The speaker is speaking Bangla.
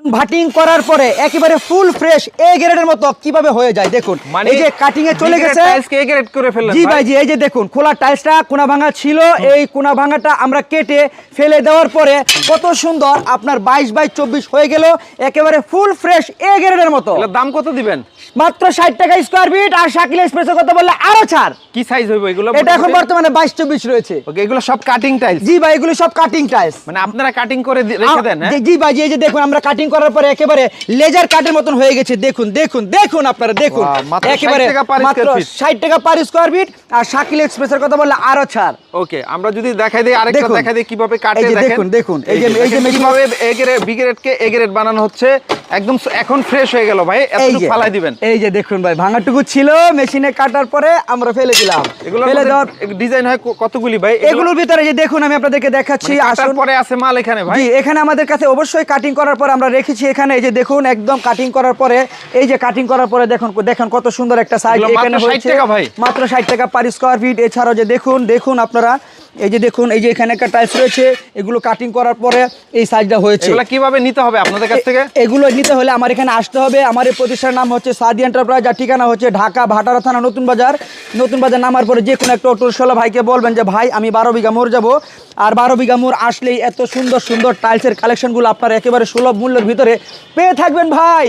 ভাটিং করার পরে একেবারে ফুল ফ্রেশ এ গ্রেডের মতো কিভাবে হয়ে যায় দেখুন। এই যে কাটিং এ চলে গেছে টাইলসকে এ গ্রেড করে ফেললেন জি ভাই জি। এই যে দেখুন খোলা টাইলসটা কোনা ভাঙা ছিল, এই কোনা ভাঙাটা আমরা কেটে ফেলে দেওয়ার পরে কত সুন্দর আপনার 22/24 হয়ে গেল, একেবারে ফুল ফ্রেশ এ গ্রেডের মতো। এর দাম কত দিবেন? মাত্র 60 টাকা স্কয়ার ফিট। আর শাকিল এক্সপ্রেসের কথা বললে আরো ছাড়। কি সাইজ হইব এগুলো? এটা এখন বর্তমানে 22/24 রয়েছে। ওকে, এগুলো সব কাটিং টাইলস? জি ভাই এগুলো সব কাটিং টাইলস। মানে আপনারা কাটিং করে রেখে দেন? হ্যাঁ জি ভাই জি। এই যে দেখুন আমরা কাটিং করার পরে একেবারে লেজার কাটের মতন হয়ে গেছে। দেখুন দেখুন দেখুন আপনারা দেখুন, একেবারে মাত্র 60 টাকা পার স্কয়ার ফিট। আর শাকিল এক্সপ্রেসের কথা বললে আরো ছাড়। ওকে, আমরা যদি দেখাই দেই আরেকটা দেখাই দেই কিভাবে কাটে। দেখুন দেখুন এই যে কিভাবে এ গ্রেড বি গ্রেড কে এ গ্রেড বানানো হচ্ছে। একদম এখন ফ্রেশ হয়ে গেল ভাই, এতটুকু ফালাই দিবেন। এই যে দেখুন ভাই ভাঙাটুকু ছিল, মেশিনে কাটার পরে আমরা ফেলে দিলাম। এগুলো ফেলে দেওয়ার ডিজাইন হয় কতগুলি ভাই? এগুলোর ভিতরে যে দেখুন আমি আপনাদেরকে দেখাচ্ছি। কাটার পরে আছে মাল এখানে ভাই? জি, এখানে আমাদের কাছে অবশ্যই কাটিং করার পর আমরা রেখেছি এখানে। এই যে দেখুন একদম কাটিং করার পরে, এই যে কাটিং করার পরে দেখুন দেখুন কত সুন্দর একটা সাইজ এখানে হয়েছে। 60 টাকা ভাই, মাত্র 60 টাকা পার স্কয়ার ফিট। এছাড়াও যে দেখুন দেখুন আপনারা এই যে দেখুন এই যে এখানে একটা টাইলস রয়েছে, এগুলো কাটিং করার পরে এই সাইজটা হয়েছে। এগুলো কিভাবে নিতে হবে আপনাদের কাছ থেকে? এগুলো নিতে হলে আমার এখানে আসতে হবে। আমার এই প্রতিষ্ঠানের নাম হচ্ছে সাদি এন্টারপ্রাইজ, আর ঠিকানা হচ্ছে ঢাকা ভাটারা থানা নতুন বাজার। নতুন বাজার নামার পরে যে কোনো একটা অটোরিকশাওয়ালা ভাইকে বলবেন যে ভাই আমি 12 বিঘা মোড় যাব। আর 12 বিঘা মোড় আসলেই এত সুন্দর সুন্দর টাইলসের কালেকশনগুলো আপনারা একেবারে সুলভ মূল্যের ভিতরে পেয়ে থাকবেন ভাই।